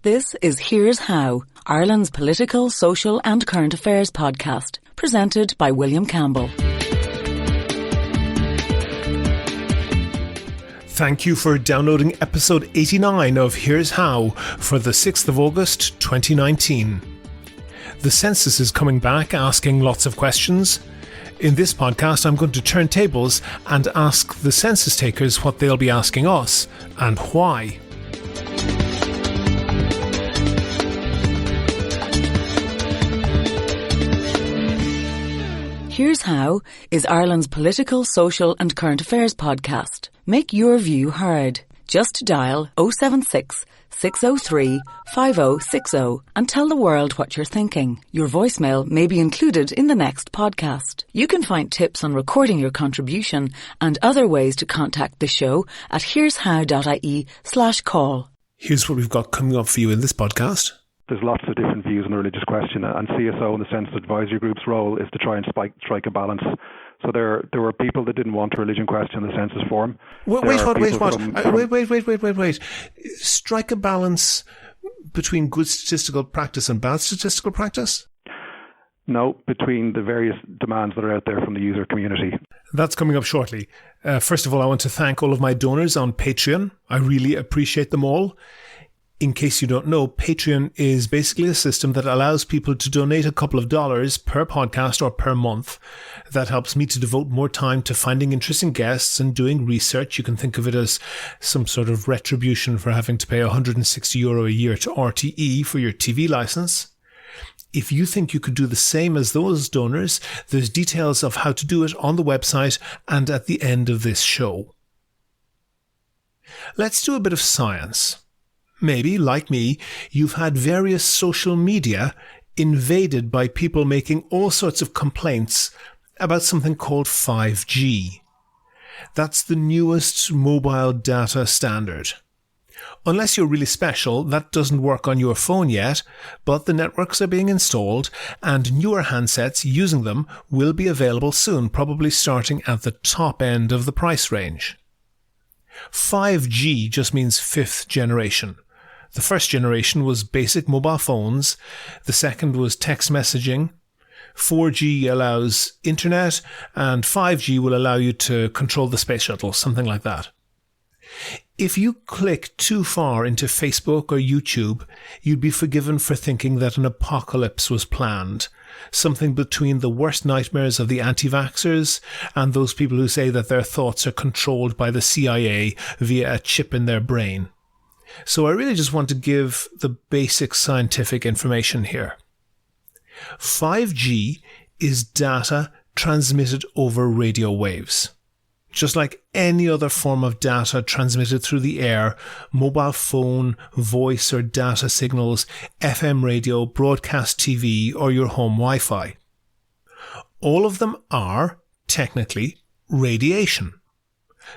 This is Here's How, Ireland's political, social and current affairs podcast, presented by William Campbell. Thank you for downloading episode 89 of Here's How for the 6th of August 2019. The Census is coming back, asking lots of questions. In this podcast, I'm going to turn tables and ask the census takers what they'll be asking us and why. Here's How is Ireland's political, social and current affairs podcast. Make your view heard. Just dial 076 603 5060 and tell the world what you're thinking. Your voicemail may be included in the next podcast. You can find tips on recording your contribution and other ways to contact the show at here'show.ie/call. Here's what we've got coming up for you in this podcast. There's lots of different views on the religious question, and CSO and the Census Advisory Group's role is to try and strike a balance. So there were people that didn't want a religion question in the census form. Wait. Strike a balance between good statistical practice and bad statistical practice? No, between the various demands that are out there from the user community. That's coming up shortly. First of all, I want to thank all of my donors on Patreon. I really appreciate them all. In case you don't know, Patreon is basically a system that allows people to donate a couple of dollars per podcast or per month. That helps me to devote more time to finding interesting guests and doing research. You can think of it as some sort of retribution for having to pay €160 a year to RTE for your TV license. If you think you could do the same as those donors, there's details of how to do it on the website and at the end of this show. Let's do a bit of science. Maybe, like me, you've had various social media invaded by people making all sorts of complaints about something called 5G. That's the newest mobile data standard. Unless you're really special, that doesn't work on your phone yet, but the networks are being installed and newer handsets using them will be available soon, probably starting at the top end of the price range. 5G just means fifth generation. The first generation was basic mobile phones. The second was text messaging. 4G allows internet, and 5G will allow you to control the space shuttle, something like that. If you click too far into Facebook or YouTube, you'd be forgiven for thinking that an apocalypse was planned. Something between the worst nightmares of the anti-vaxxers and those people who say that their thoughts are controlled by the CIA via a chip in their brain. So I really just want to give the basic scientific information here. 5G is data transmitted over radio waves. Just like any other form of data transmitted through the air, mobile phone, voice or data signals, FM radio, broadcast TV or your home Wi-Fi. All of them are, technically, radiation.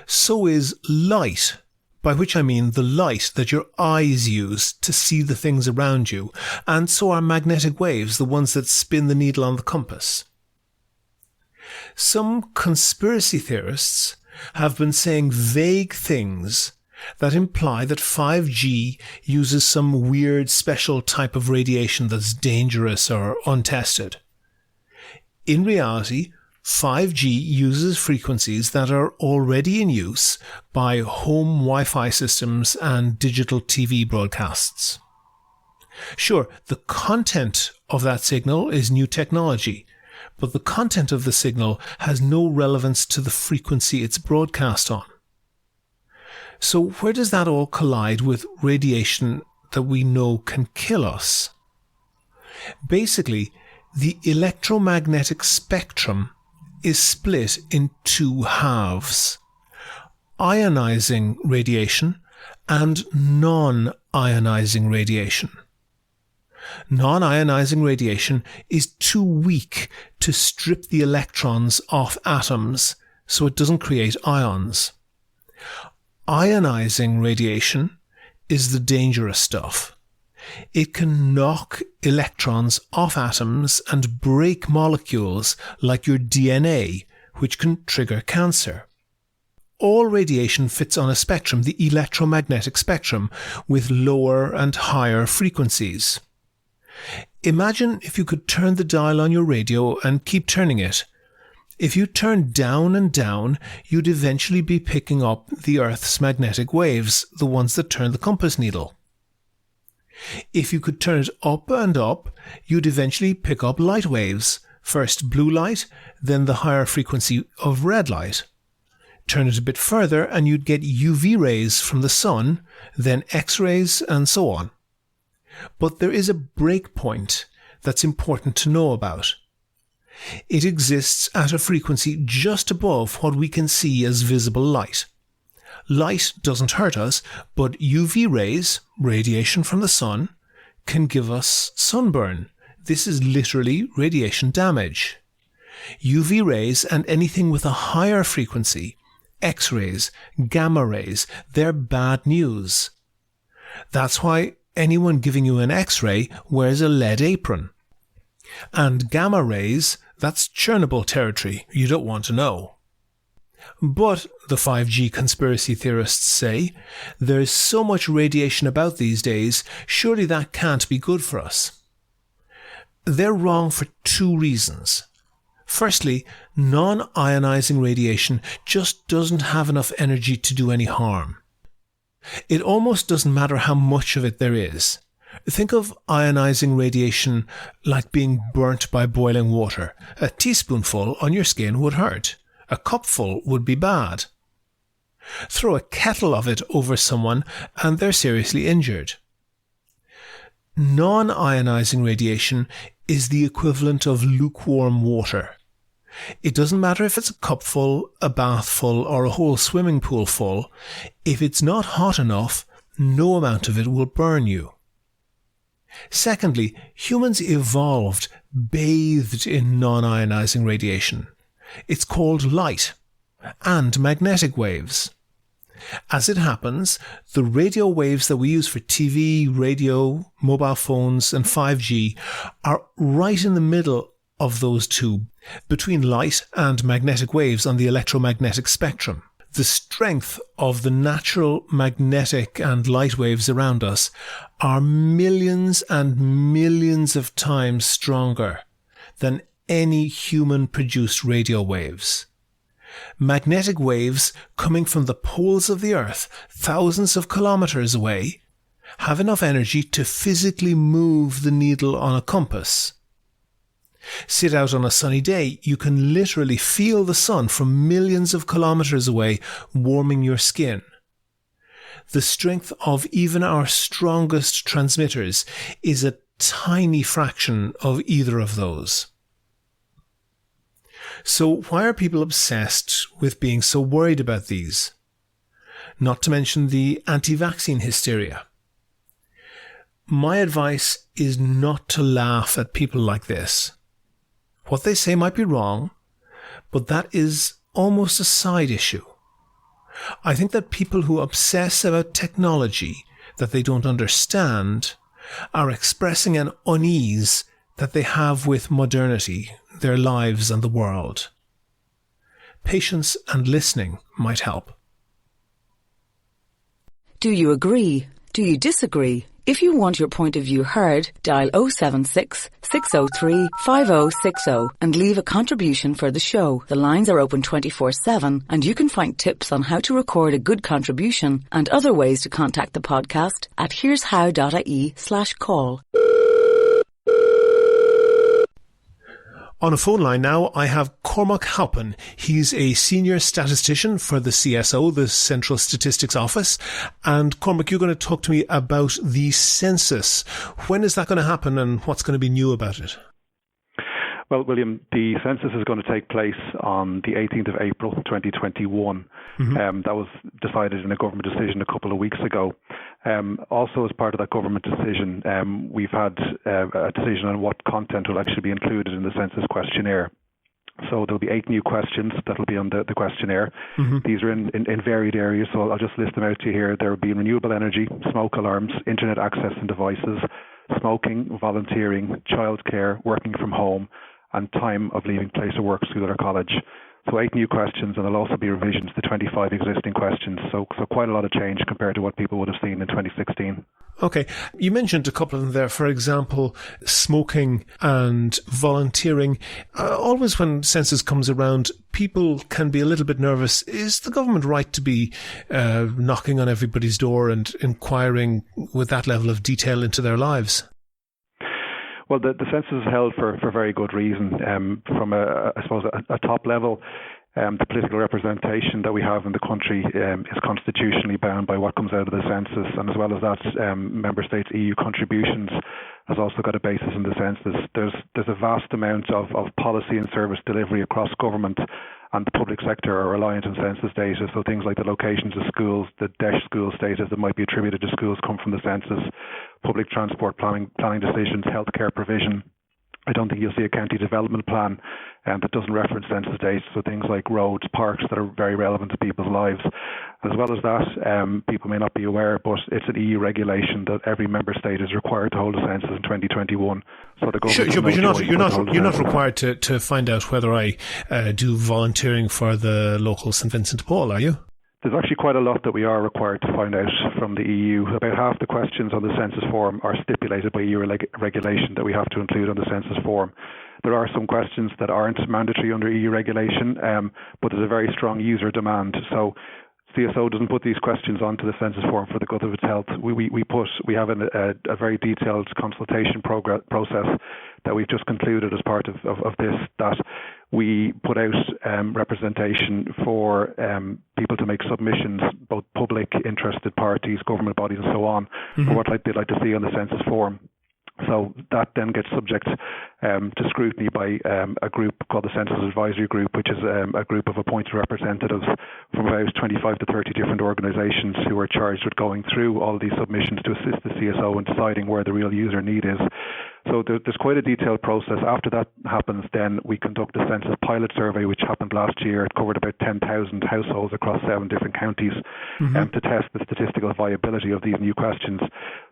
So is light. By which I mean the light that your eyes use to see the things around you, and so are magnetic waves, the ones that spin the needle on the compass. Some conspiracy theorists have been saying vague things that imply that 5G uses some weird special type of radiation that's dangerous or untested. In reality, 5G uses frequencies that are already in use by home Wi-Fi systems and digital TV broadcasts. Sure, the content of that signal is new technology, but the content of the signal has no relevance to the frequency it's broadcast on. So where does that all collide with radiation that we know can kill us? Basically, the electromagnetic spectrum is split in two halves: ionizing radiation and non-ionizing radiation. Non-ionizing radiation is too weak to strip the electrons off atoms, so it doesn't create ions. Ionizing radiation is the dangerous stuff. It can knock electrons off atoms and break molecules like your DNA, which can trigger cancer. all radiation fits on a spectrum, the electromagnetic spectrum, with lower and higher frequencies. Imagine if you could turn the dial on your radio and keep turning it. If you turn down and down, you'd eventually be picking up the Earth's magnetic waves, the ones that turn the compass needle. If you could turn it up and up, you'd eventually pick up light waves, first blue light, then the higher frequency of red light. Turn it a bit further and you'd get UV rays from the sun, then X-rays, and so on. But there is a break point that's important to know about. It exists at a frequency just above what we can see as visible light. Light doesn't hurt us, but UV rays, radiation from the sun, can give us sunburn. This is literally radiation damage. UV rays and anything with a higher frequency, X-rays, gamma rays, they're bad news. That's why anyone giving you an X-ray wears a lead apron. And gamma rays, that's Chernobyl territory. You don't want to know. But, the 5G conspiracy theorists say, there's so much radiation about these days, surely that can't be good for us. They're wrong for two reasons. Firstly, non-ionizing radiation just doesn't have enough energy to do any harm. It almost doesn't matter how much of it there is. Think of ionizing radiation like being burnt by boiling water. A teaspoonful on your skin would hurt. A cupful would be bad. Throw a kettle of it over someone and they're seriously injured. Non-ionizing radiation is the equivalent of lukewarm water. It doesn't matter if it's a cupful, a bathful, or a whole swimming pool full. If it's not hot enough, no amount of it will burn you. Secondly, humans evolved bathed in non-ionizing radiation. It's called light and magnetic waves. As it happens, the radio waves that we use for TV, radio, mobile phones, and 5G are right in the middle of those two, between light and magnetic waves on the electromagnetic spectrum. The strength of the natural magnetic and light waves around us are millions and millions of times stronger than any human-produced radio waves. Magnetic waves coming from the poles of the Earth, thousands of kilometers away, have enough energy to physically move the needle on a compass. Sit out on a sunny day, you can literally feel the sun from millions of kilometers away warming your skin. The strength of even our strongest transmitters is a tiny fraction of either of those. So why are people obsessed with being so worried about these? Not to mention the anti-vaccine hysteria. My advice is not to laugh at people like this. What they say might be wrong, but that is almost a side issue. I think that people who obsess about technology that they don't understand are expressing an unease that they have with modernity, their lives and the world. Patience and listening might help. Do you agree? Do you disagree? If you want your point of view heard, dial 076 603 5060 and leave a contribution for the show. The lines are open 24/7 and you can find tips on how to record a good contribution and other ways to contact the podcast at here'show.ie/call. On a phone line now, I have Cormac Halpin. He's a senior statistician for the CSO, the Central Statistics Office. And Cormac, you're going to talk to me about the census. When is that going to happen and what's going to be new about it? Well, William, the census is going to take place on the 18th of April 2021. That was decided in a government decision a couple of weeks ago. Also, as part of that government decision, we've had a decision on what content will actually be included in the census questionnaire. So there'll be 8 new questions that will be on the questionnaire. These are in varied areas, so I'll just list them out to you here. There will be renewable energy, smoke alarms, internet access and devices, smoking, volunteering, childcare, working from home, and time of leaving place of work, school or college. So 8 new questions, and there'll also be revisions to 25 existing questions. So quite a lot of change compared to what people would have seen in 2016. Okay. You mentioned a couple of them there. For example, smoking and volunteering. Always when census comes around, people can be a little bit nervous. Is the government right to be knocking on everybody's door and inquiring with that level of detail into their lives? Well, the census is held for very good reason. From I suppose a top level, the political representation that we have in the country is constitutionally bound by what comes out of the census, and as well as that, member states' EU contributions has also got a basis in the census. There's a vast amount of policy and service delivery across government and the public sector are reliant on census data. So things like the locations of schools, the DESH school status that might be attributed to schools come from the census, public transport planning decisions, healthcare provision. I don't think you'll see a county development plan that doesn't reference census data. So things like roads, parks that are very relevant to people's lives. As well as that, people may not be aware, but it's an EU regulation that every member state is required to hold a census in 2021. So the government sure, but you're not required to find out whether I do volunteering for the local St Vincent de Paul, are you? There's actually quite a lot that we are required to find out from the EU. About half the questions on the census form are stipulated by EU regulation that we have to include on the census form. There are some questions that aren't mandatory under EU regulation, but there's a very strong user demand. So CSO doesn't put these questions onto the census form for the good of its health. We have a very detailed consultation process that we've just concluded as part of this, that we put out representation for people to make submissions, both public, interested parties, government bodies and so on, for what they'd like to see on the census form. So that then gets subject to scrutiny by a group called the Census Advisory Group, which is a group of appointed representatives from about 25 to 30 different organisations who are charged with going through all of these submissions to assist the CSO in deciding where the real user need is. So there's quite a detailed process. After that happens, then we conduct a census pilot survey, which happened last year. It covered about 10,000 households across 7 different counties to test the statistical viability of these new questions.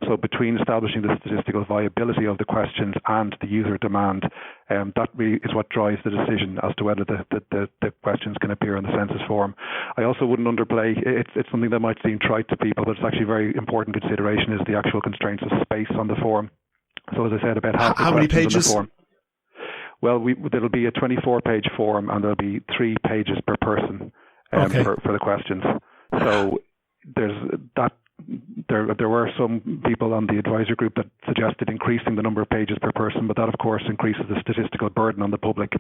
So between establishing the statistical viability of the questions and the user demand, that really is what drives the decision as to whether the questions can appear on the census form. I also wouldn't underplay, it's something that might seem trite to people, but it's actually a very important consideration, is the actual constraints of space on the form. So as I said, about half how the many questions pages? on the form. Well, there'll be a 24-page form, and there'll be 3 pages per person for the questions. So there's that. There were some people on the advisory group that suggested increasing the number of pages per person, but that of course increases the statistical burden on the public.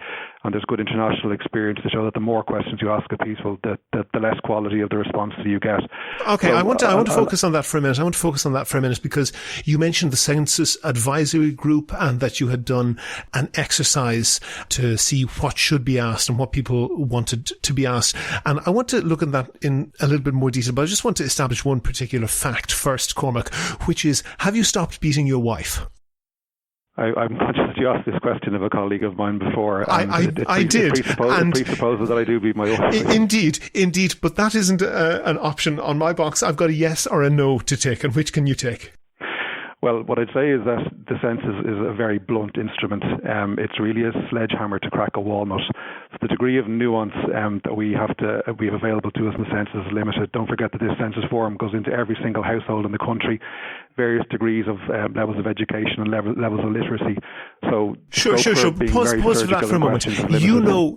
And there's good international experience to show that the more questions you ask of people, the less quality of the responses you get. Okay, so, I want to focus on that for a minute. Because you mentioned the Census Advisory Group and that you had done an exercise to see what should be asked and what people wanted to be asked. And I want to look at that in a little bit more detail, but I just want to establish one particular fact first, Cormac, which is, have you stopped beating your wife? I'm conscious you asked this question of a colleague of mine before. I did. It presupposes that I do beat my wife. Indeed. But that isn't an option on my box. I've got a yes or a no to take. And which can you take? Well, what I'd say is that the census is a very blunt instrument. It's really a sledgehammer to crack a walnut. So the degree of nuance that we have available to us in the census is limited. Don't forget that this census form goes into every single household in the country, various degrees of levels of education and levels of literacy. So sure. Pause for that for a moment.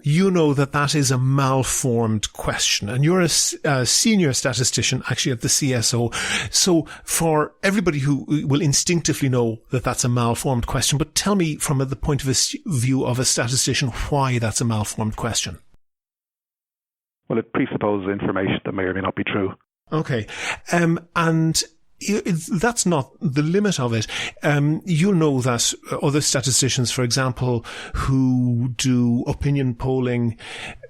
You know that is a malformed question, and you're a senior statistician actually at the CSO. So for everybody who will instinctively know that that's a malformed question, but tell me from the point of view of a statistician why that's a malformed question. Well, it presupposes information that may or may not be true. Okay, and that's not the limit of it. You'll know that other statisticians, for example, who do opinion polling,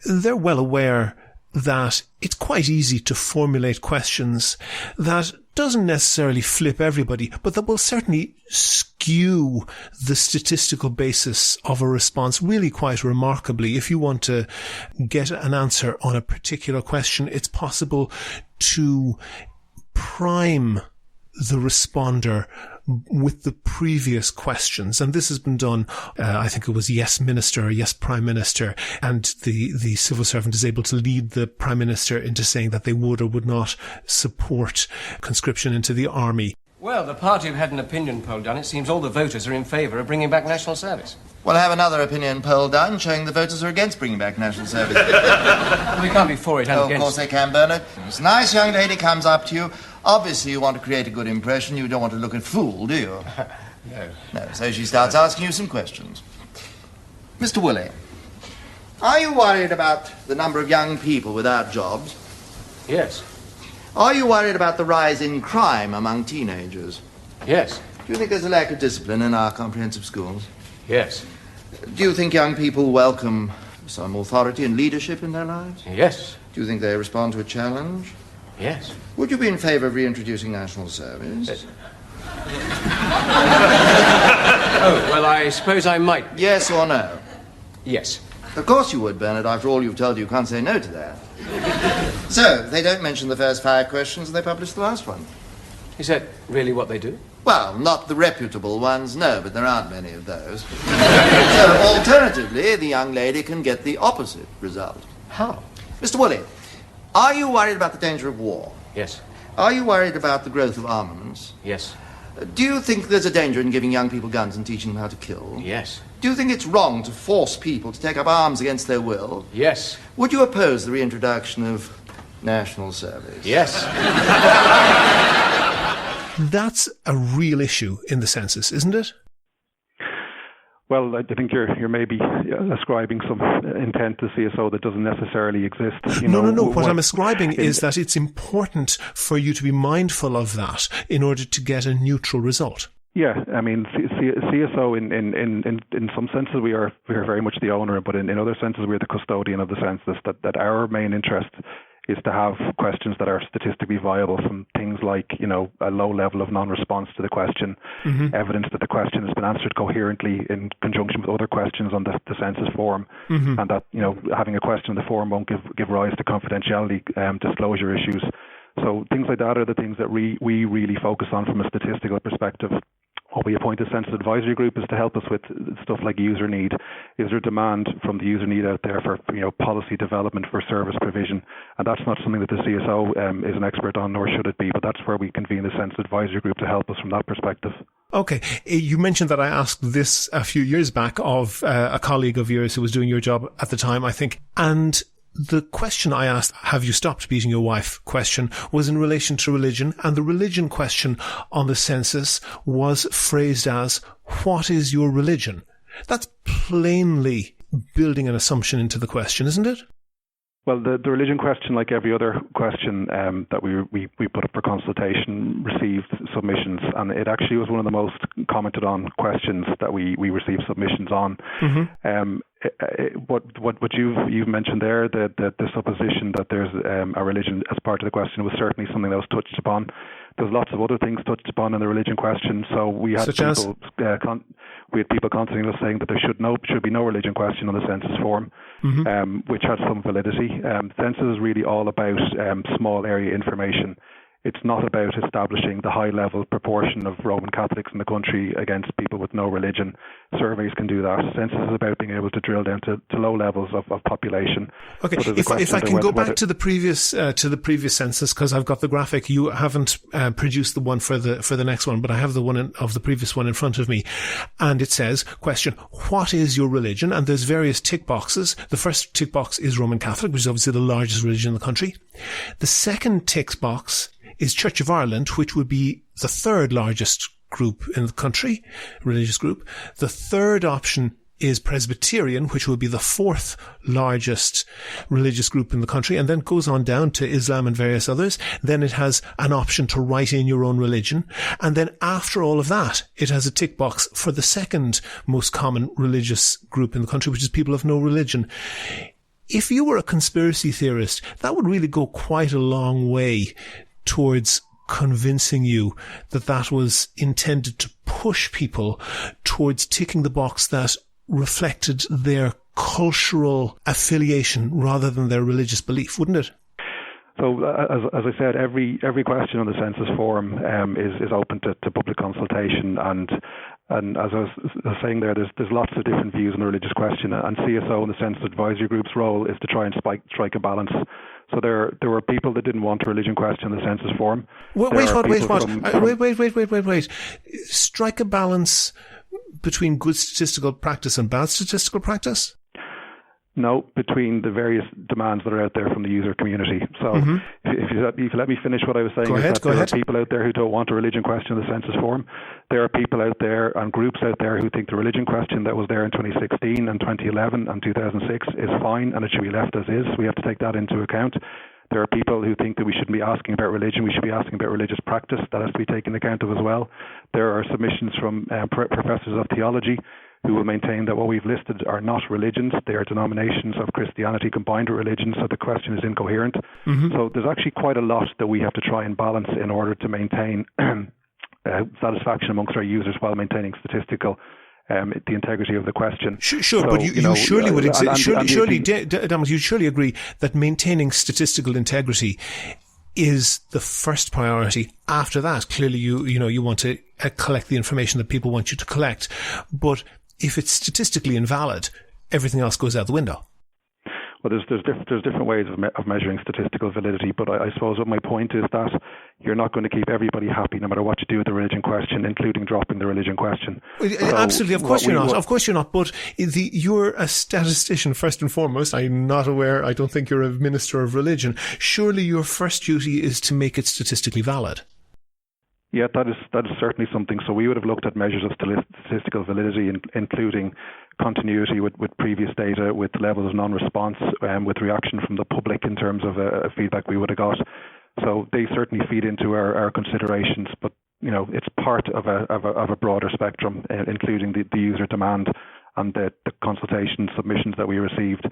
they're well aware that it's quite easy to formulate questions that doesn't necessarily flip everybody, but that will certainly skew the statistical basis of a response really quite remarkably. If you want to get an answer on a particular question, it's possible to prime the responder with the previous questions. And this has been done, I think it was yes minister or yes prime minister, and the civil servant is able to lead the prime minister into saying that they would or would not support conscription into the army. Well, the party have had an opinion poll done. It seems all the voters are in favour of bringing back national service. Well, have another opinion poll done showing the voters are against bringing back national service. Well, they can't be for it and against. Of course they can, Bernard. This nice young lady comes up to you. Obviously you want to create a good impression. You don't want to look a fool, do you? No. No, so she starts asking you some questions. Mr. Woolley, are you worried about the number of young people without jobs? Yes. Are you worried about the rise in crime among teenagers? Yes. Do you think there's a lack of discipline in our comprehensive schools? Yes. Do you think young people welcome some authority and leadership in their lives? Yes. Do you think they respond to a challenge? Yes. Would you be in favour of reintroducing national service? Yes. Oh, well, I suppose I might. Yes or no? Yes. Of course you would, Bernard. After all you've told you can't say no to that. So, they don't mention the first 5 questions and they publish the last one. Is that really what they do? Well, not the reputable ones, no, but there aren't many of those. So, alternatively, the young lady can get the opposite result. How? Mr. Woolley, are you worried about the danger of war? Yes. Are you worried about the growth of armaments? Yes. Do you think there's a danger in giving young people guns and teaching them how to kill? Yes. Do you think it's wrong to force people to take up arms against their will? Yes. Would you oppose the reintroduction of national service? Yes. That's a real issue in the census, isn't it? Well, I think you're maybe ascribing some intent to CSO that doesn't necessarily exist. No. What I'm ascribing is that it's important for you to be mindful of that in order to get a neutral result. Yeah, I mean, CSO in some senses we are very much the owner, but in other senses we're the custodian of the census. That our main interest is to have questions that are statistically viable, from things like, a low level of non-response to the question, evidence that the question has been answered coherently in conjunction with other questions on the census form, and that, having a question in the form won't give rise to confidentiality disclosure issues. So things like that are the things that we really focus on from a statistical perspective. What we appoint a census advisory group is to help us with stuff like user need. Is there demand from the user need out there for policy development for service provision? And that's not something that the CSO is an expert on, nor should it be. But that's where we convene the census advisory group to help us from that perspective. Okay. You mentioned that I asked this a few years back of a colleague of yours who was doing your job at the time, I think, and the question I asked, have you stopped beating your wife question, was in relation to religion, and the religion question on the census was phrased as, what is your religion? That's plainly building an assumption into the question, isn't it? Well, the religion question, like every other question that we put up for consultation, received submissions, and it actually was one of the most commented on questions that we received submissions on. What you've mentioned there, the supposition that there's a religion as part of the question, was certainly something that was touched upon. There's lots of other things touched upon in the religion question. So we had people constantly saying that there should be no religion question on the census form, which has some validity. Census is really all about small area information. It's not about establishing the high-level proportion of Roman Catholics in the country against people with no religion. Surveys can do that. Census is about being able to drill down to low levels of population. Okay, if I can go back to the previous census, because I've got the graphic. You haven't produced the one for the next one, but I have the one of the previous one in front of me, and it says, question, what is your religion? And there's various tick boxes. The first tick box is Roman Catholic, which is obviously the largest religion in the country. The second tick box is Church of Ireland, which would be the third largest group in the country, religious group. The third option is Presbyterian, which would be the fourth largest religious group in the country, and then goes on down to Islam and various others. Then it has an option to write in your own religion. And then after all of that, it has a tick box for the second most common religious group in the country, which is people of no religion. If you were a conspiracy theorist, that would really go quite a long way towards convincing you that that was intended to push people towards ticking the box that reflected their cultural affiliation rather than their religious belief, wouldn't it? So, as I said, every question on the census form is open to public consultation, and as I was saying there's lots of different views on the religious question, and CSO and the Census Advisory Group's role is to try and strike a balance. So there were people that didn't want a religion question on the census form. Wait. Strike a balance between good statistical practice and bad statistical practice? No, between the various demands that are out there from the user community. So if you let me finish what I was saying, there are people out there who don't want a religion question in the census form. There are people out there and groups out there who think the religion question that was there in 2016 and 2011 and 2006 is fine and it should be left as is. We have to take that into account. There are people who think that we shouldn't be asking about religion, we should be asking about religious practice. That has to be taken account of as well. There are submissions from professors of theology who will maintain that what we've listed are not religions, they are denominations of Christianity combined with religion, so the question is incoherent. So there's actually quite a lot that we have to try and balance in order to maintain satisfaction amongst our users while maintaining statistical the integrity of the question. Sure, so, but you surely would you surely agree that maintaining statistical integrity is the first priority. After that, clearly you want to collect the information that people want you to collect, but if it's statistically invalid, everything else goes out the window. Well, there's different ways of measuring statistical validity, but I suppose what my point is that you're not going to keep everybody happy no matter what you do with the religion question, including dropping the religion question. Absolutely, of course you're not. Of course you're not. But you're a statistician first and foremost. I'm not aware. I don't think you're a minister of religion. Surely your first duty is to make it statistically valid. Yeah, that is certainly something. So we would have looked at measures of statistical validity, including continuity with previous data, with levels of non-response, with reaction from the public in terms of feedback we would have got. So they certainly feed into our considerations, but it's part of a broader spectrum, including the user demand and the consultation submissions that we received.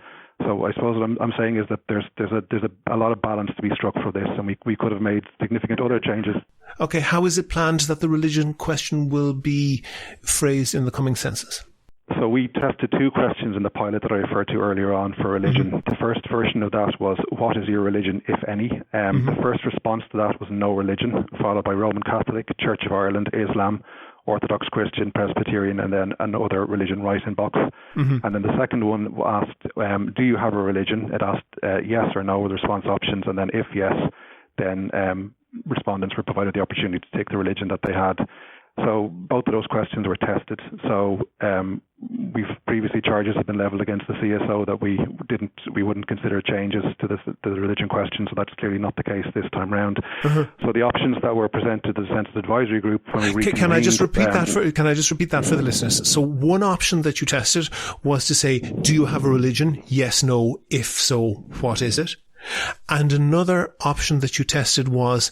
So I suppose what I'm saying is that there's a lot of balance to be struck for this, and we could have made significant other changes. Okay, how is it planned that the religion question will be phrased in the coming census? So we tested two questions in the pilot that I referred to earlier on for religion. The first version of that was, what is your religion, if any? The first response to that was no religion, followed by Roman Catholic, Church of Ireland, Islam, Orthodox Christian, Presbyterian, and then another religion right in box. And then the second one asked, do you have a religion? It asked yes or no with response options, and then if yes, then respondents were provided the opportunity to take the religion that they had. So both of those questions were tested. So we've previously charges have been levelled against the CSO that we wouldn't consider changes to the religion question. So that's clearly not the case this time round. So the options that were presented to the Census Advisory Group when we reconvened. Can I just repeat that for the listeners? So one option that you tested was to say, do you have a religion? Yes, no. If so, what is it? And another option that you tested was,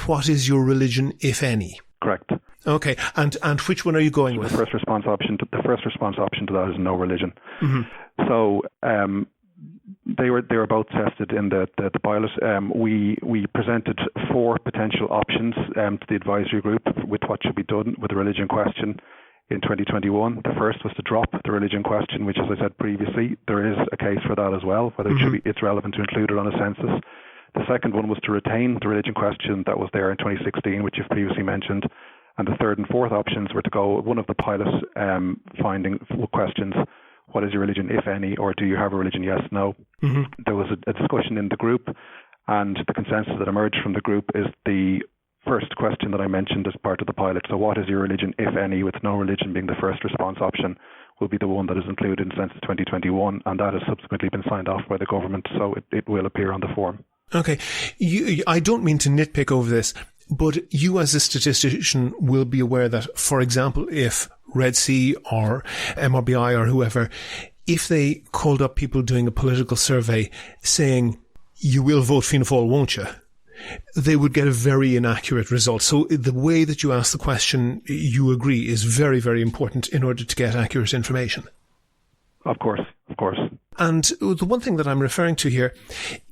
what is your religion, if any? Correct. Okay, and which one are you going with? The first response option to that is no religion. So they were both tested in the pilot. We presented 4 potential options to the advisory group with what should be done with the religion question in 2021. The first was to drop the religion question, which, as I said previously, there is a case for that as well, whether it's relevant to include it on a census. The second one was to retain the religion question that was there in 2016, which you've previously mentioned. And the third and fourth options were to go one of the pilot finding questions, what is your religion, if any, or do you have a religion, yes, no. There was a discussion in the group, and the consensus that emerged from the group is the first question that I mentioned as part of the pilot. So what is your religion, if any, with no religion being the first response option, will be the one that is included in Census 2021, and that has subsequently been signed off by the government, so it will appear on the form. Okay. I don't mean to nitpick over this, but you as a statistician will be aware that, for example, if Red C or MRBI or whoever, if they called up people doing a political survey saying, you will vote Fianna Fáil, won't you? They would get a very inaccurate result. So the way that you ask the question, you agree, is very, very important in order to get accurate information. Of course. And the one thing that I'm referring to here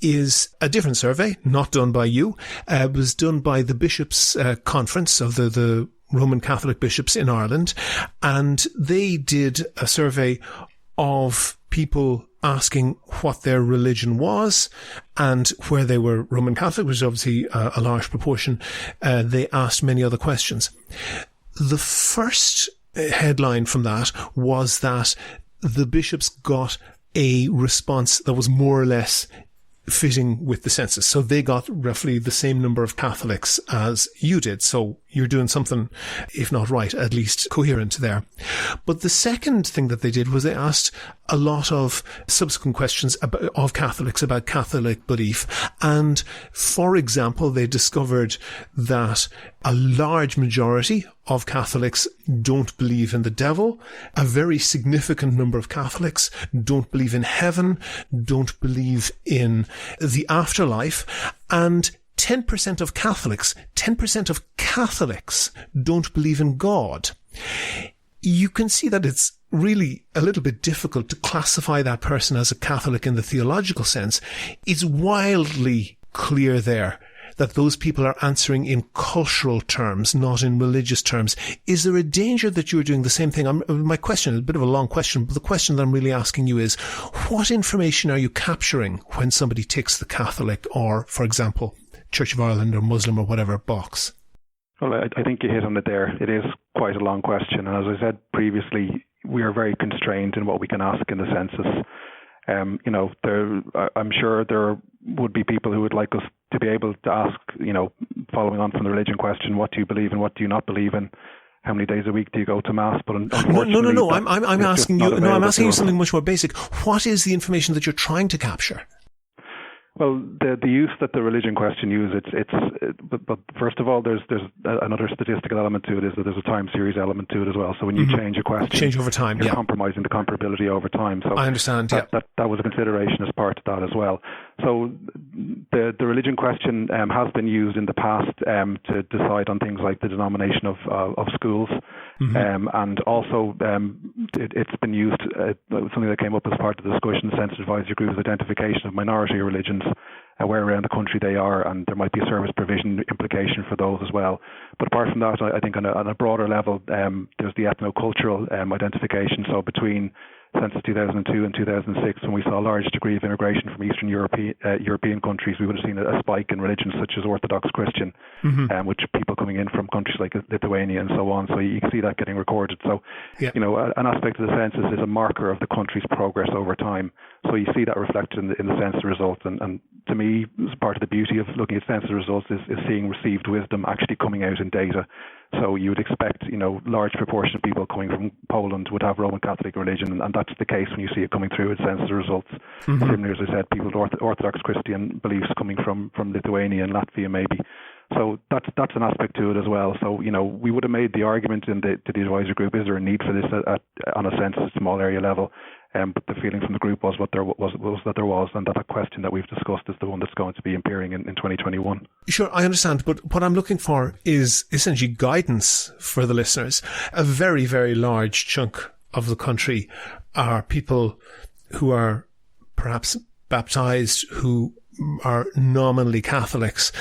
is a different survey, not done by you. It was done by the Bishops' Conference of the Roman Catholic bishops in Ireland. And they did a survey of people asking what their religion was and where they were Roman Catholic, which is obviously a large proportion. They asked many other questions. The first headline from that was that the bishops got a response that was more or less fitting with the census. So they got roughly the same number of Catholics as you did. So you're doing something, if not right, at least coherent there. But the second thing that they did was they asked a lot of subsequent questions of Catholics about Catholic belief. And for example, they discovered that a large majority of Catholics don't believe in the devil. A very significant number of Catholics don't believe in heaven, don't believe in the afterlife, and 10% of Catholics don't believe in God. You can see that it's really a little bit difficult to classify that person as a Catholic in the theological sense. It's wildly clear there that those people are answering in cultural terms, not in religious terms. Is there a danger that you're doing the same thing? My question is a bit of a long question, but the question that I'm really asking you is, what information are you capturing when somebody ticks the Catholic or, for example, Church of Ireland or Muslim or whatever box? Well, I think you hit on it there. It is quite a long question. And as I said previously, we are very constrained in what we can ask in the census. I'm sure there would be people who would like us to be able to ask, following on from the religion question, what do you believe in, what do you not believe in? How many days a week do you go to Mass? But unfortunately, no. I'm asking you. No, I'm asking you something much more basic. What is the information that you're trying to capture? Well, the use that the religion question uses, but first of all, there's another statistical element to it, is that there's a time series element to it as well. So when you change a question, change over time, you're compromising the comparability over time. So I understand. That was a consideration as part of that as well. So the religion question has been used in the past to decide on things like the denomination of schools, and also it's been used. Something that came up as part of the discussion, the Census Advisory Group's identification of minority religions, where around the country they are, and there might be a service provision implication for those as well. But apart from that, I think on a broader level, there's the ethno-cultural identification. So between Census 2002 and 2006, when we saw a large degree of immigration from Eastern European countries, we would have seen a spike in religions such as Orthodox Christian, which people coming in from countries like Lithuania and so on. So you can see that getting recorded. So, an aspect of the census is a marker of the country's progress over time. So you see that reflected in the census results. And to me, part of the beauty of looking at census results is seeing received wisdom actually coming out in data. So you would expect, large proportion of people coming from Poland would have Roman Catholic religion, and that's the case when you see it coming through in census results. Similarly, as I said, people with Orthodox Christian beliefs coming from Lithuania and Latvia maybe. So that's an aspect to it as well. So, we would have made the argument to the advisory group, is there a need for this on a census small area level? But the feeling from the group was that there was, and that question that we've discussed is the one that's going to be appearing in 2021. Sure, I understand, but what I'm looking for is essentially guidance for the listeners. A very, very large chunk of the country are people who are perhaps baptized, who are nominally Catholics,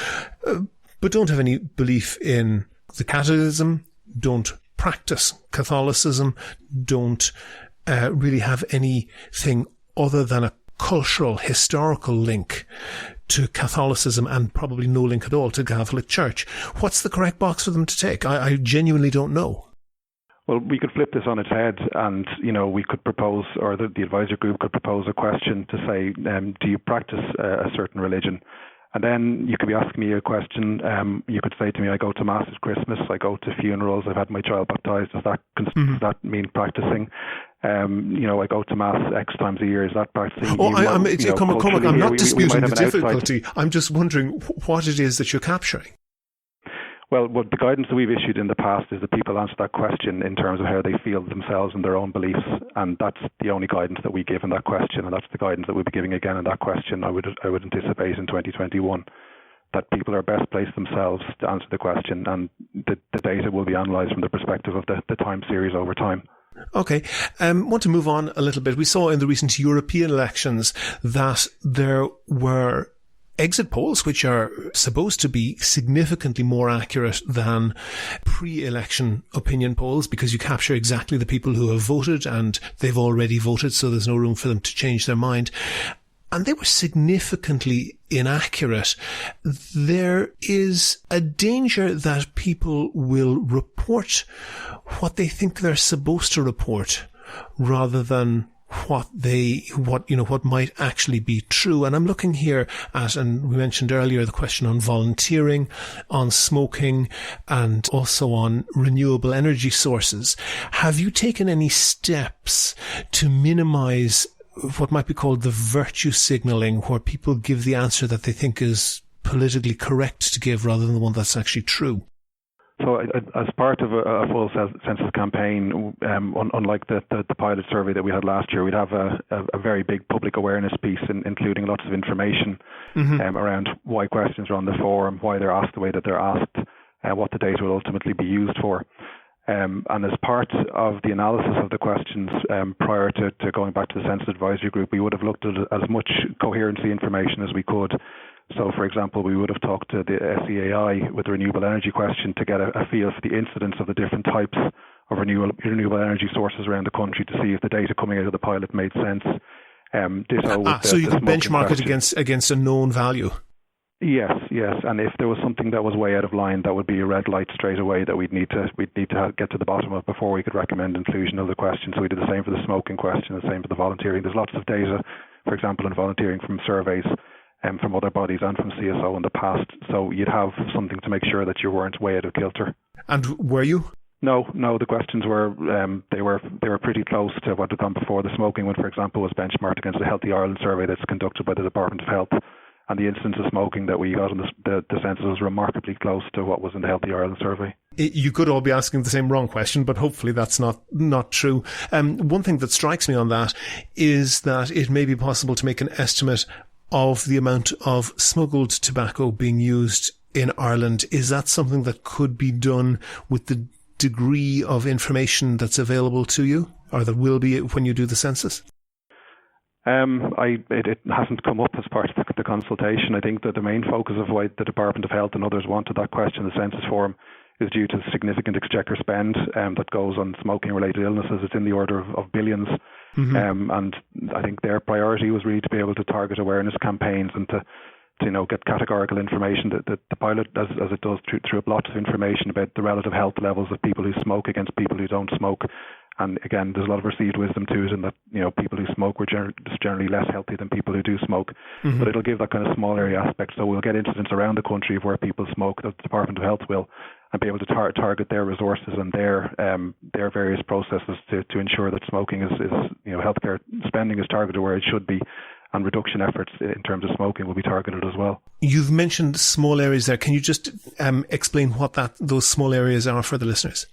but don't have any belief in the catechism, don't practice Catholicism, don't really have anything other than a cultural, historical link to Catholicism, and probably no link at all to Catholic Church. What's the correct box for them to take? I genuinely don't know. Well, we could flip this on its head, and we could propose, or the advisory group could propose a question to say, do you practice a certain religion? And then you could be asking me a question. You could say to me, I go to Mass at Christmas, I go to funerals, I've had my child baptized. Does that mean practicing? I go to Mass X times a year. Is that practicing? Come on, I'm not disputing the difficulty. I'm just wondering what it is that you're capturing. Well, the guidance that we've issued in the past is that people answer that question in terms of how they feel themselves and their own beliefs, and that's the only guidance that we give in that question, and that's the guidance that we'll be giving again in that question. I would anticipate in 2021 that people are best placed themselves to answer the question, and the data will be analysed from the perspective of the time series over time. Okay. I want to move on a little bit. We saw in the recent European elections that there were exit polls, which are supposed to be significantly more accurate than pre-election opinion polls because you capture exactly the people who have voted and they've already voted, so there's no room for them to change their mind. And they were significantly inaccurate. There is a danger that people will report what they think they're supposed to report rather than what might actually be true. And I'm looking here at, and we mentioned earlier, the question on volunteering, on smoking, and also on renewable energy sources. Have you taken any steps to minimize what might be called the virtue signaling, where people give the answer that they think is politically correct to give rather than the one that's actually true? So as part of a full census campaign, unlike the pilot survey that we had last year, we'd have a very big public awareness piece, including lots of information around why questions are on the form, why they're asked the way that they're asked, what the data will ultimately be used for. And as part of the analysis of the questions prior to going back to the Census Advisory Group, we would have looked at as much coherency information as we could. So, for example, we would have talked to the SEAI with the renewable energy question to get a feel for the incidence of the different types of renewable energy sources around the country to see if the data coming out of the pilot made sense. So you could benchmark it against a known value? Yes. And if there was something that was way out of line, that would be a red light straight away that we'd need to get to the bottom of before we could recommend inclusion of the question. So we did the same for the smoking question, the same for the volunteering. There's lots of data, for example, in volunteering from surveys from other bodies and from CSO in the past. So you'd have something to make sure that you weren't way out of kilter. And were you? No. The questions were they were pretty close to what had gone before. The smoking one, for example, was benchmarked against the Healthy Ireland survey that's conducted by the Department of Health. And the instance of smoking that we got in the census was remarkably close to what was in the Healthy Ireland survey. You could all be asking the same wrong question, but hopefully that's not true. One thing that strikes me on that is that it may be possible to make an estimate of the amount of smuggled tobacco being used in Ireland. Is that something that could be done with the degree of information that's available to you, or that will be when you do the census? It hasn't come up as part of the consultation. I think that the main focus of why the Department of Health and others wanted that question in the census form is due to the significant exchequer spend that goes on smoking-related illnesses. It's in the order of billions. Mm-hmm. And I think their priority was really to be able to target awareness campaigns and to get categorical information. That the pilot, as it does through a lot of information about the relative health levels of people who smoke against people who don't smoke. And again, there's a lot of received wisdom to it in that, people who smoke were generally less healthy than people who do smoke. Mm-hmm. But it'll give that kind of small area aspect. So we'll get incidents around the country of where people smoke, the Department of Health will, and be able to target their resources and their various processes to ensure that smoking is healthcare spending is targeted where it should be. And reduction efforts in terms of smoking will be targeted as well. You've mentioned small areas there. Can you just explain what those small areas are for the listeners?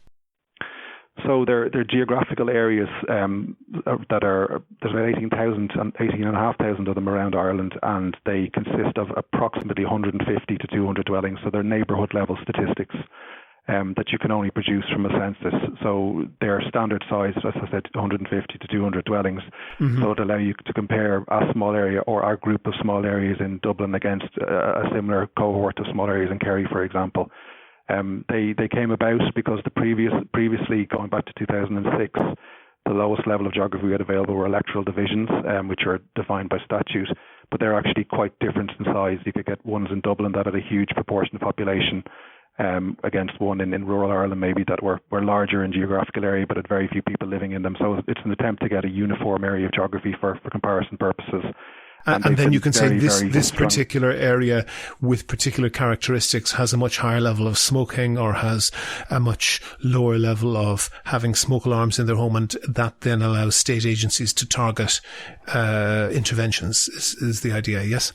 So they're geographical areas that are, there's about 18,500 of them around Ireland, and they consist of approximately 150 to 200 dwellings. So they're neighbourhood level statistics that you can only produce from a census. So they're standard size, as I said, 150 to 200 dwellings. Mm-hmm. So it allows you to compare a small area or our group of small areas in Dublin against a similar cohort of small areas in Kerry, for example. They came about because previously, going back to 2006, the lowest level of geography we had available were electoral divisions, which are defined by statute, but they're actually quite different in size. You could get ones in Dublin that had a huge proportion of population against one in rural Ireland maybe that were larger in geographical area but had very few people living in them. So it's an attempt to get a uniform area of geography for comparison purposes. And then you can say this particular area with particular characteristics has a much higher level of smoking or has a much lower level of having smoke alarms in their home, and that then allows state agencies to target interventions is the idea, yes?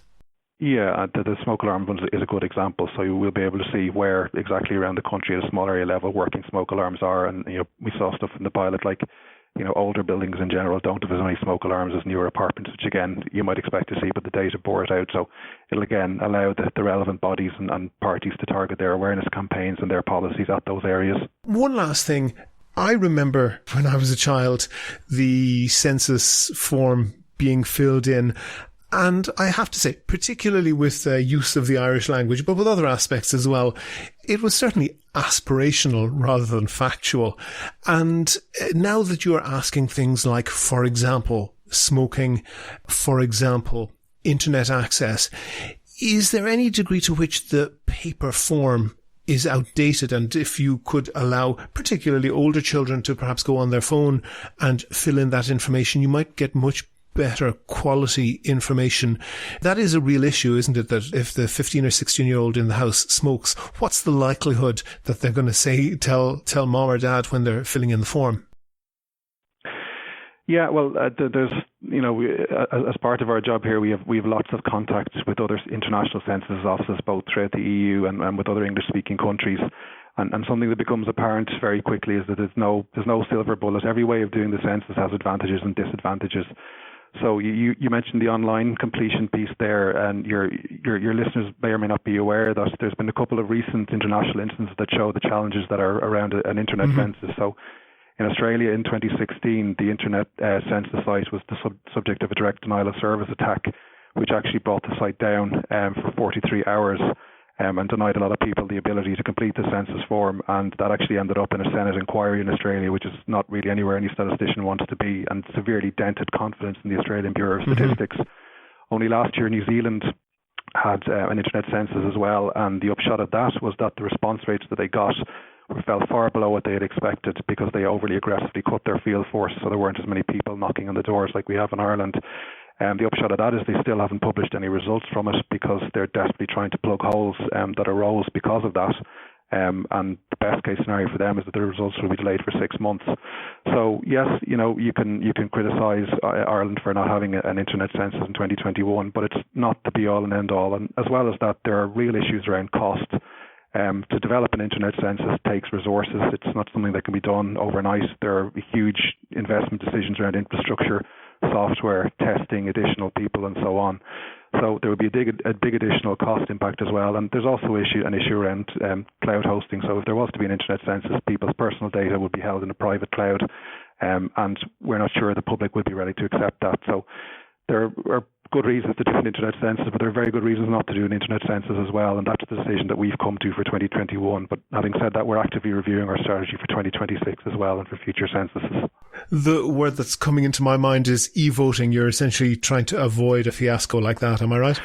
Yeah, the smoke alarm one is a good example. So you will be able to see where exactly around the country at a small area level working smoke alarms are. And we saw stuff in the pilot like older buildings in general don't have as many smoke alarms as newer apartments, which again you might expect to see, but the data bore it out. So it'll again allow the relevant bodies and parties to target their awareness campaigns and their policies at those areas. One last thing. I remember when I was a child, the census form being filled in And I have to say, particularly with the use of the Irish language, but with other aspects as well, it was certainly aspirational rather than factual. And now that you're asking things like, for example, smoking, for example, internet access, is there any degree to which the paper form is outdated? And if you could allow particularly older children to perhaps go on their phone and fill in that information, you might get much better quality information. That is a real issue, isn't it? That if the 15 or 16-year-old in the house smokes, what's the likelihood that they're going to tell mom or dad when they're filling in the form? Yeah, well, there's, as part of our job here, we have lots of contacts with other international census offices, both throughout the EU and with other English-speaking countries. And something that becomes apparent very quickly is that there's no silver bullet. Every way of doing the census has advantages and disadvantages. So you mentioned the online completion piece there, and your listeners may or may not be aware that there's been a couple of recent international instances that show the challenges that are around an internet census. So in Australia in 2016, the internet census site was the subject of a direct denial of service attack, which actually brought the site down for 43 hours and denied a lot of people the ability to complete the census form. And that actually ended up in a Senate inquiry in Australia, which is not really anywhere any statistician wants to be, and severely dented confidence in the Australian Bureau of Statistics. Only last year, New Zealand had an internet census as well, and the upshot of that was that the response rates that they got fell far below what they had expected because they overly aggressively cut their field force, so there weren't as many people knocking on the doors like we have in Ireland. The upshot of that is they still haven't published any results from it because they're desperately trying to plug holes that arose because of that. And the best case scenario for them is that the results will be delayed for 6 months. So yes, you can criticise Ireland for not having an internet census in 2021, but it's not the be all and end all. And as well as that, there are real issues around cost. To develop an internet census takes resources. It's not something that can be done overnight. There are huge investment decisions around infrastructure, software, testing, additional people, and so on. So there would be a big additional cost impact as well. And there's also an issue around cloud hosting. So if there was to be an internet census, people's personal data would be held in a private cloud, and we're not sure the public would be ready to accept that. So there are good reasons to do an internet census, but there are very good reasons not to do an internet census as well, and that's the decision that we've come to for 2021. But having said that, we're actively reviewing our strategy for 2026 as well and for future censuses. The word that's coming into my mind is e-voting. You're essentially trying to avoid a fiasco like that, am I right?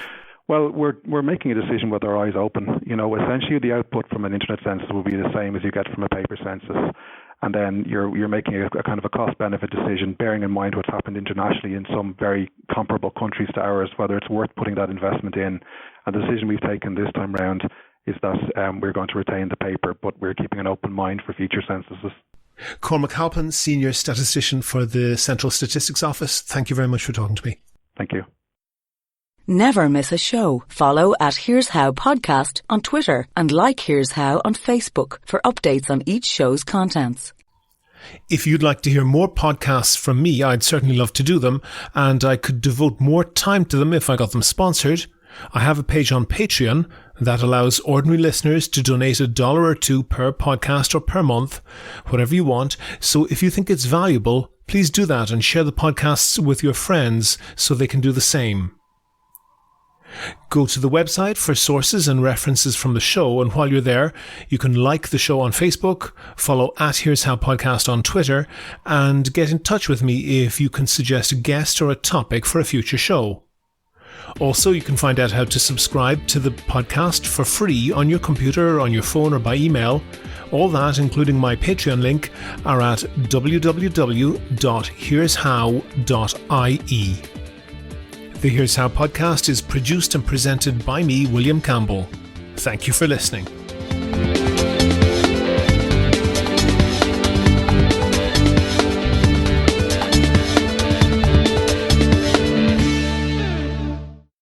Well, we're making a decision with our eyes open. Essentially the output from an internet census will be the same as you get from a paper census. And then you're making a kind of a cost-benefit decision, bearing in mind what's happened internationally in some very comparable countries to ours, whether it's worth putting that investment in. And the decision we've taken this time round is that we're going to retain the paper, but we're keeping an open mind for future censuses. Cormac Halpin, Senior Statistician for the Central Statistics Office, thank you very much for talking to me. Thank you. Never miss a show. Follow at Here's How Podcast on Twitter and like Here's How on Facebook for updates on each show's contents. If you'd like to hear more podcasts from me, I'd certainly love to do them, and I could devote more time to them if I got them sponsored. I have a page on Patreon that allows ordinary listeners to donate $1 or $2 per podcast or per month, whatever you want. So if you think it's valuable, please do that and share the podcasts with your friends so they can do the same. Go to the website for sources and references from the show, and while you're there, you can like the show on Facebook, follow at Here's How Podcast on Twitter, and get in touch with me if you can suggest a guest or a topic for a future show. Also, you can find out how to subscribe to the podcast for free on your computer, on your phone, or by email. All that, including my Patreon link, are at www.here'show.ie. The Here's How podcast is produced and presented by me, William Campbell. Thank you for listening.